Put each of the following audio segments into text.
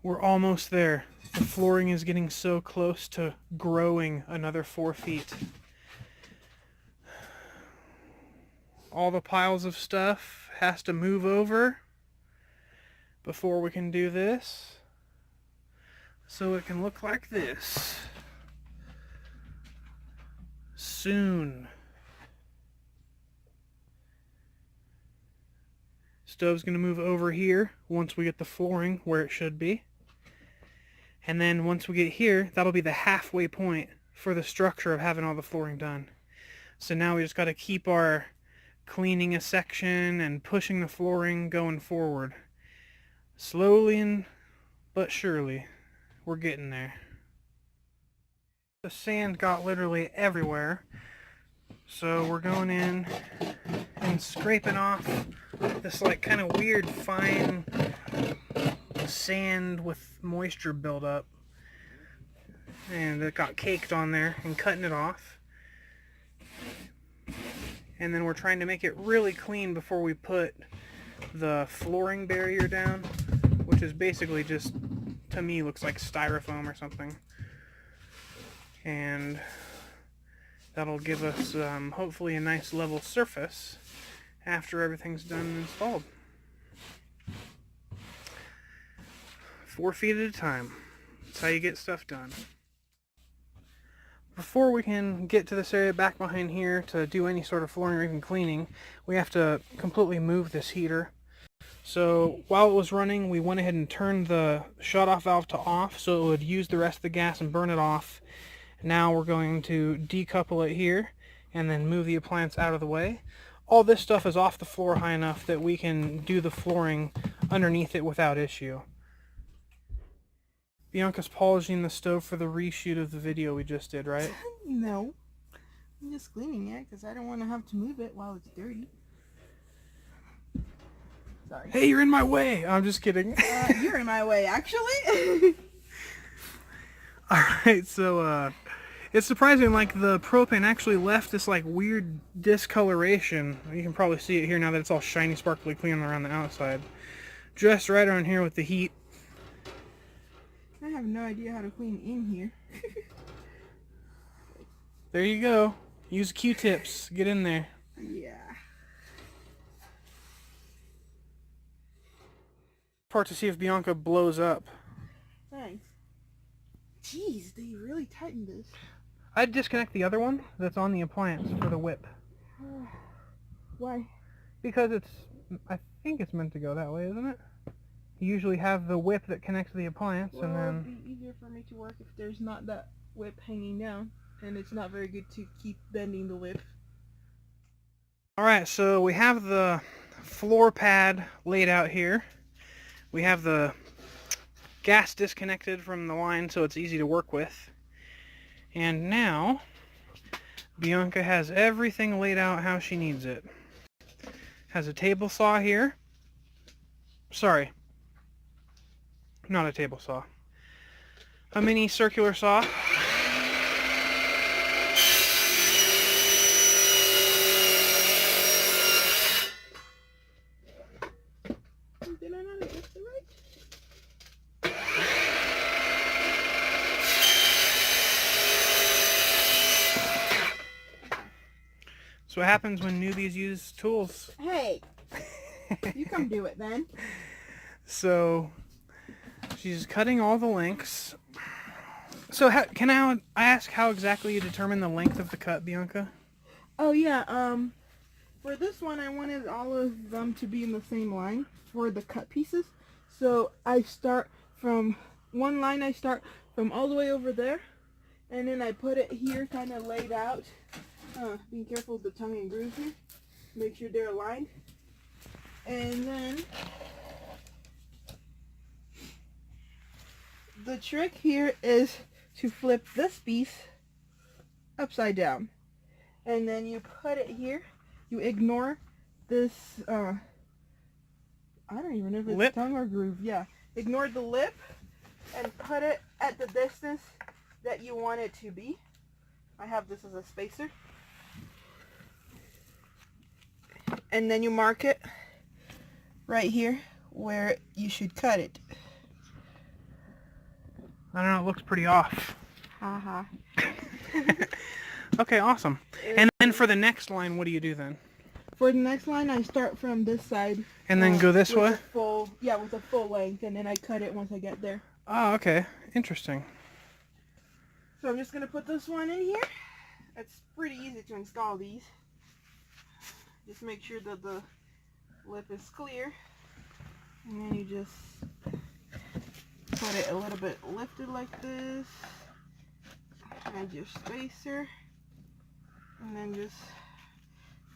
We're almost there. The flooring is getting so close to growing another 4 feet. All the piles of stuff has to move over before we can do this. So it can look like this. Soon. Stove's going to move over here once we get the flooring where it should be. And then once we get here, that'll be the halfway point for the structure of having all the flooring done. So now we just got to keep our cleaning a section and pushing the flooring going forward. Slowly but surely, we're getting there. The sand got literally everywhere. So we're going in and scraping off this like kind of weird fine sand with moisture buildup, and it got caked on there, and cutting it off. And then we're trying to make it really clean before we put the flooring barrier down, which is basically just, to me, looks like styrofoam or something. And that'll give us hopefully a nice level surface after everything's done and installed. 4 feet at a time. That's how you get stuff done. Before we can get to this area back behind here to do any sort of flooring or even cleaning, we have to completely move this heater. So while it was running, we went ahead and turned the shut-off valve to off so it would use the rest of the gas and burn it off. Now we're going to decouple it here and then move the appliance out of the way. All this stuff is off the floor high enough that we can do the flooring underneath it without issue. Bianca's polishing the stove for the reshoot of the video we just did, right? No. I'm just cleaning it because I don't want to have to move it while it's dirty. Sorry. Hey, you're in my way! I'm just kidding. You're in my way, actually. Alright, so, it's surprising, like, the propane actually left this, like, weird discoloration. You can probably see it here now that it's all shiny, sparkly clean around the outside. Just right around here with the heat. I have no idea how to clean in here. There you go. Use Q-tips. Get in there. Yeah. Part to see if Bianca blows up. Thanks. Jeez, they really tightened this. I'd disconnect the other one that's on the appliance for the whip. Why? Because I think it's meant to go that way, isn't it? You usually have the whip that connects to the appliance, Well, and then... it'd be easier for me to work if there's not that whip hanging down. And it's not very good to keep bending the whip. Alright, so we have the floor pad laid out here. We have the gas disconnected from the line so it's easy to work with. And now, Bianca has everything laid out how she needs it. Has a table saw here. Sorry. Not a table saw. A mini circular saw. Did I not adjust it right? So what happens when newbies use tools? Hey! You come do it then. So she's cutting all the lengths. So can I ask how exactly you determine the length of the cut, Bianca? Oh yeah, for this one I wanted all of them to be in the same line for the cut pieces. So I start from one line, I start from all the way over there, and then I put it here kind of laid out. Being careful with the tongue and grooves here. Make sure they're aligned. And then the trick here is to flip this piece upside down. And then you put it here. You ignore this, I don't even know if it's lip? tongue or groove. Yeah. Ignore the lip and put it at the distance that you want it to be. I have this as a spacer. And then you mark it right here where you should cut it. I don't know, it looks pretty off. Haha. Okay, awesome. And then for the next line, what do you do then? For the next line, I start from this side. And then go this with way? With a full length, and then I cut it once I get there. Oh, okay. Interesting. So I'm just going to put this one in here. It's pretty easy to install these. Just make sure that the lip is clear. And then you just put it a little bit lifted like this. Add your spacer. And then just,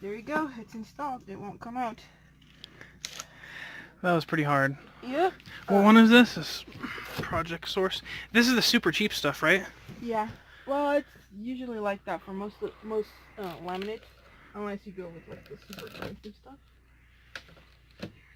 there you go. It's installed. It won't come out. That was pretty hard. Yep. What one is this? This Project Source. This is the super cheap stuff, right? Yeah. Well, it's usually like that for most laminates, unless you go with like the super expensive stuff.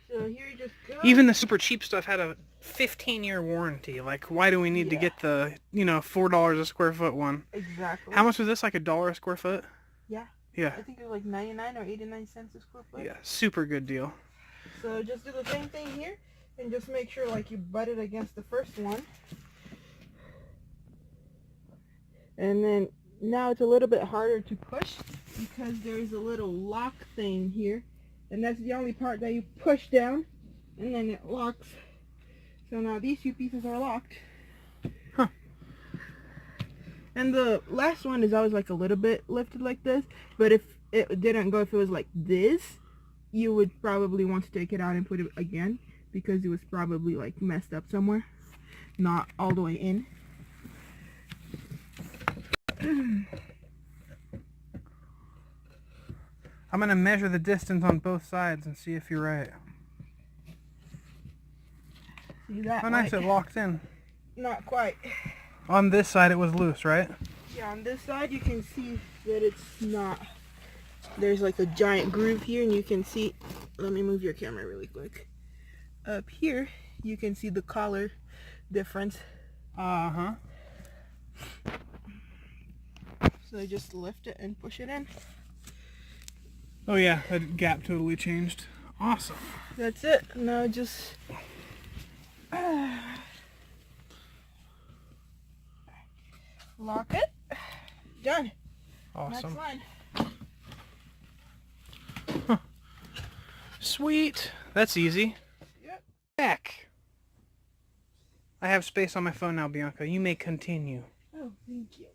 So here you just go. Even the super cheap stuff had a 15-year warranty. Like, why do we need to get the, $4 a square foot one? Exactly. How much was this? Like $1 a square foot? Yeah. Yeah. I think it was like 99 or 89 cents a square foot. Yeah, super good deal. So just do the same thing here, and just make sure like you butt it against the first one. And then now it's a little bit harder to push because there's a little lock thing here, and that's the only part that you push down and then it locks. So now these two pieces are locked. Huh. And the last one is always like a little bit lifted like this, but if it didn't go, if it was like this, you would probably want to take it out and put it again because it was probably like messed up somewhere, not all the way in. I'm going to measure the distance on both sides and see if you're right. See that? Oh, nice, like, it locked in. Not quite. On this side, it was loose, right? Yeah, on this side you can see that it's not. There's like a giant groove here, and you can see, let me move your camera really quick. Up here, you can see the color difference. Uh-huh. So just lift it and push it in. Oh yeah, that gap totally changed. Awesome. That's it. Now just lock it. Done. Awesome. Next line. Sweet. That's easy. Yep. Heck. I have space on my phone now, Bianca. You may continue. Oh, thank you.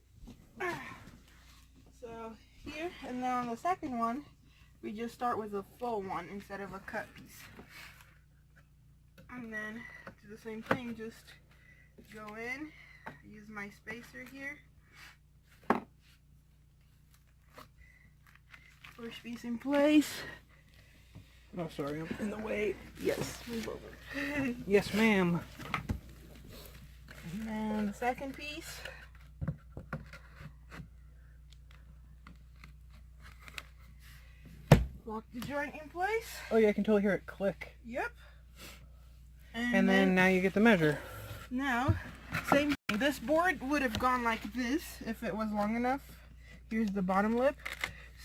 So here, and then on the second one, we just start with a full one instead of a cut piece. And then do the same thing, just go in, use my spacer here, push piece in place. Oh, sorry, I'm in the way. Yes, move over. Yes, ma'am. And then the second piece. Lock the joint in place. Oh yeah, I can totally hear it click. Yep. And then now you get the measure. Now, same thing. This board would have gone like this if it was long enough. Here's the bottom lip.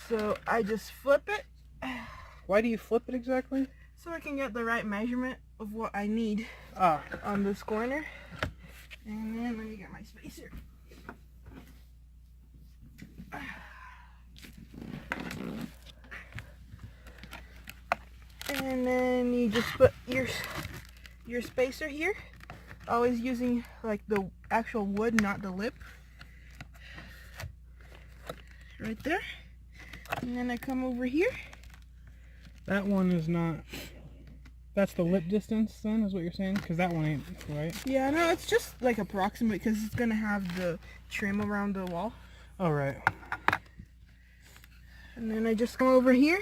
So I just flip it. Why do you flip it exactly? So I can get the right measurement of what I need Ah. on this corner. And then let me get my spacer. And then you just put your spacer here. Always using like the actual wood, not the lip. Right there. And then I come over here. That one is not... That's the lip distance then, is what you're saying? Because that one ain't, right? Yeah, no, it's just like approximate because it's going to have the trim around the wall. Oh, right. And then I just come over here.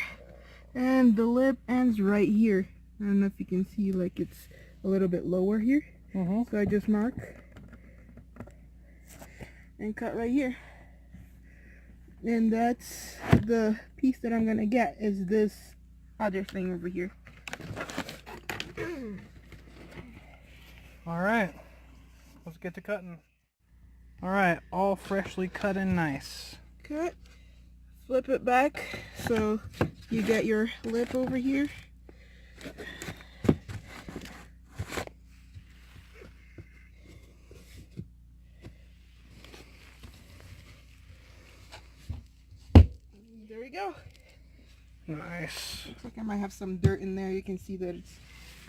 And the lip ends right here. I don't know if you can see, like it's a little bit lower here. So I just mark and cut right here. And that's the piece that I'm gonna get, is this other thing over here. Alright. Let's get to cutting. Alright, all freshly cut and nice. Cut. Flip it back so you get your lip over here. go. Nice. Looks like I might have some dirt in there. You can see that it's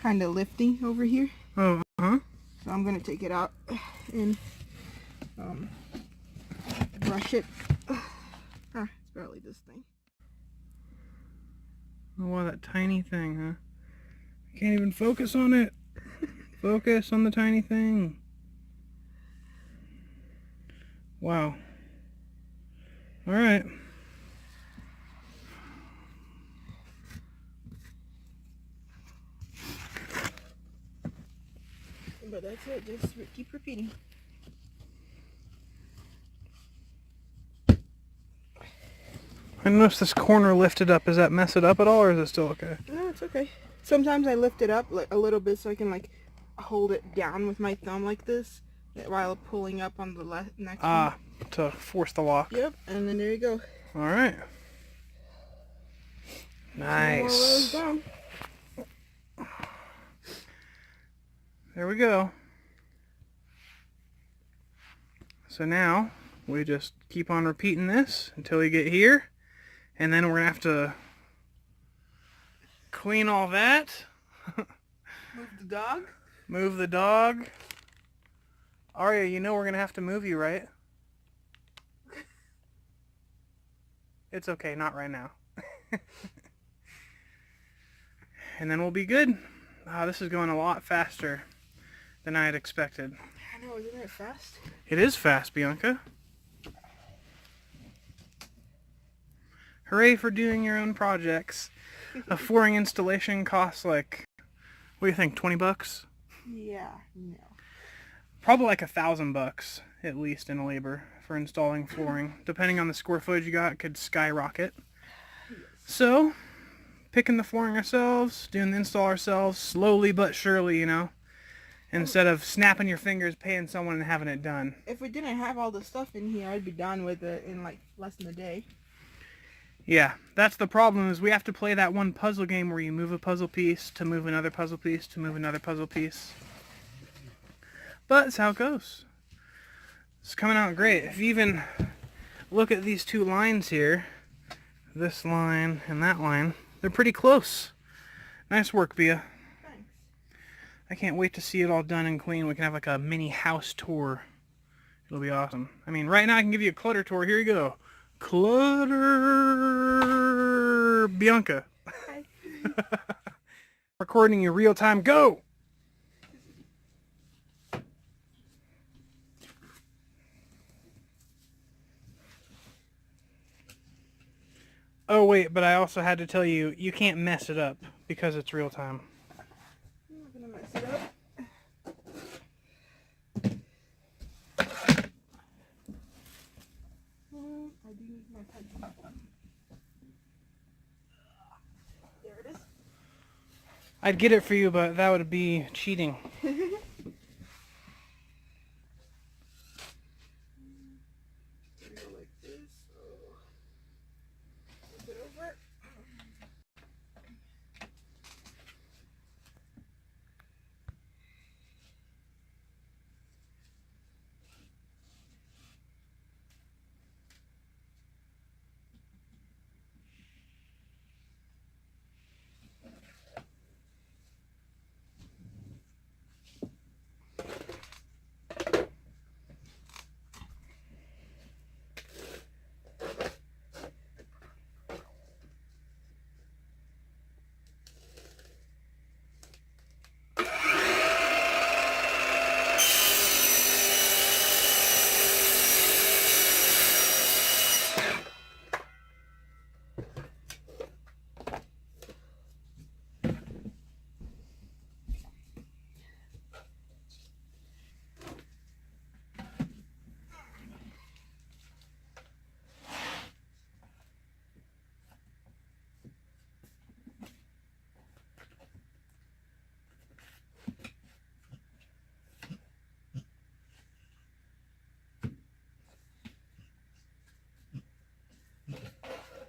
kind of lifting over here. Oh, huh? So I'm gonna take it out and brush it. It's barely this thing. Oh, wow, that tiny thing, huh? Can't even focus on it. Focus on the tiny thing. Wow. All right. But that's it. Just keep repeating. I noticed this corner lifted up. Does that mess it up at all, or is it still okay? No, it's okay. Sometimes I lift it up like a little bit so I can like hold it down with my thumb like this while pulling up on the next one. To force the lock. Yep, and then there you go. All right. Nice. More rows down. There we go. So now we just keep on repeating this until we get here, and then we're gonna have to clean all that. Move the dog. Move the dog. Aria, you know we're gonna have to move you, right? It's okay, not right now. And then we'll be good. This is going a lot faster than I had expected. I know, isn't it fast? It is fast, Bianca. Hooray for doing your own projects. A flooring installation costs like, what do you think, 20 bucks? Yeah, no. Probably like $1,000 at least in labor for installing flooring. Depending on the square footage you got, it could skyrocket. Yes. So, picking the flooring ourselves, doing the install ourselves, slowly but surely, you know, instead of snapping your fingers, paying someone and having it done. If we didn't have all the stuff in here, I'd be done with it in like less than a day. Yeah, that's the problem, is we have to play that one puzzle game where you move a puzzle piece to move another puzzle piece to move another puzzle piece. But it's how it goes. It's coming out great. If you even look at these two lines here, this line and that line, they're pretty close. Nice work, Bia. Thanks. I can't wait to see it all done and clean. We can have like a mini house tour. It'll be awesome. I mean, right now I can give you a clutter tour. Here you go. Clutter Bianca. Hi. Recording you real time. Go! Oh wait, but I also had to tell you, you can't mess it up because it's real time. I'm not gonna mess it up. I do need my pencil. There it is. I'd get it for you, but that would be cheating. Like this. Flip it over.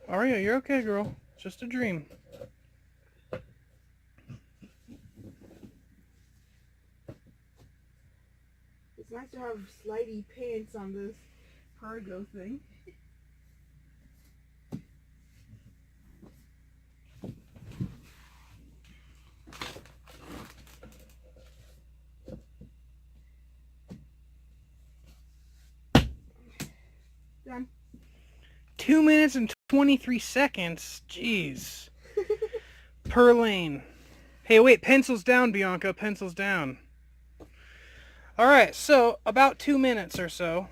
Aria, you're okay, girl. It's just a dream. It's nice to have slidey pants on this cargo thing. 2 minutes and 23 seconds. Jeez. Per lane. Hey, wait, pencils down, Bianca, pencils down. Alright, so about 2 minutes or so.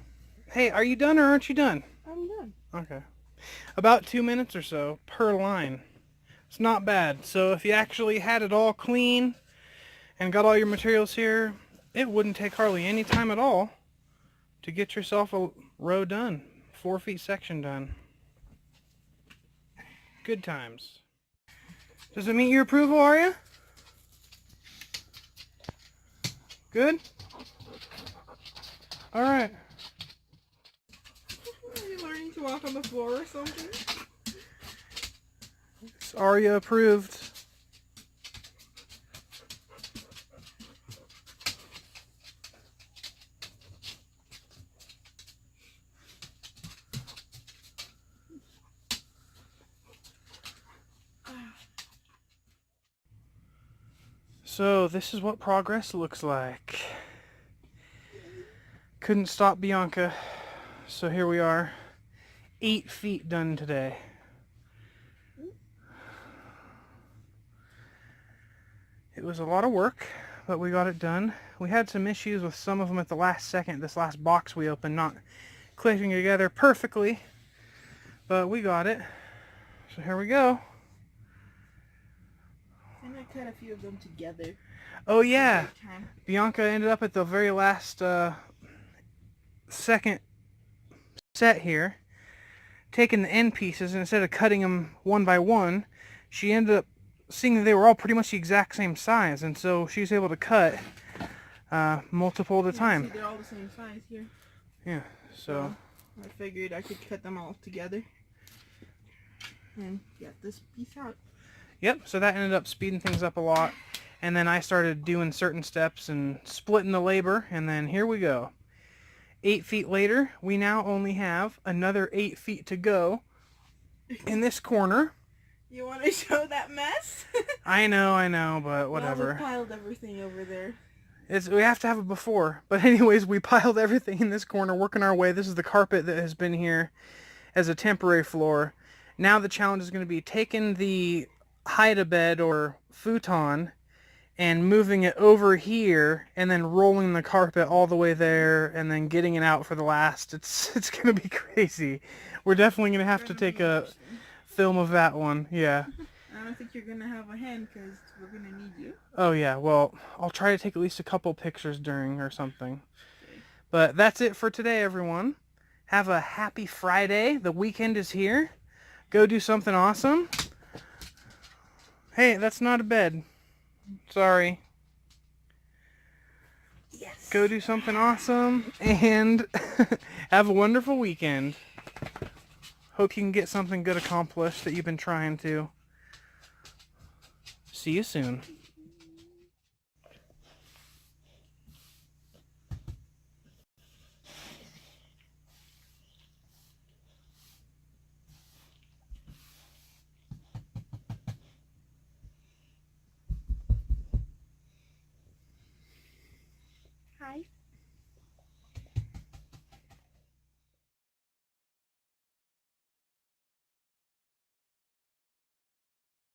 Hey, are you done or aren't you done? I'm done. Okay. About 2 minutes or so per line. It's not bad. So if you actually had it all clean and got all your materials here, it wouldn't take hardly any time at all to get yourself a row done. 4 feet section done. Good times. Does it meet your approval, Arya? Good? Alright. Are you learning to walk on the floor or something? It's Arya approved. So this is what progress looks like. Couldn't stop Bianca, so here we are. 8 feet done today. It was a lot of work, but we got it done. We had some issues with some of them at the last second, this last box we opened, not clicking together perfectly, but we got it. So here we go. And I cut a few of them together. Oh yeah, Bianca ended up at the very last second set here, taking the end pieces, and instead of cutting them one by one, she ended up seeing that they were all pretty much the exact same size, and so she was able to cut multiple at a time. See, they're all the same size here. Yeah, so I figured I could cut them all together and get this piece out. yep, so that ended up speeding things up a lot. And then I started doing certain steps and splitting the labor, and then here we go. 8 feet later, we now only have another 8 feet to go in this corner. You want to show that mess? I know, but whatever. Well, we piled everything over there. We have to have it before. But anyways, we piled everything in this corner, working our way. This is the carpet that has been here as a temporary floor. Now the challenge is going to be taking the hide-a-bed or futon and moving it over here, and then rolling the carpet all the way there, and then getting it out for the last. It's gonna be crazy. We're definitely gonna have to take a film of that one. Yeah. I don't think you're gonna have a hand because we're gonna need you. Oh yeah. Well, I'll try to take at least a couple pictures during or something. Okay. But that's it for today, everyone. Have a happy Friday. The weekend is here. Go do something awesome. Hey, that's not a bed. Sorry. Yes. Go do something awesome and have a wonderful weekend. Hope you can get something good accomplished that you've been trying to. See you soon. Hi.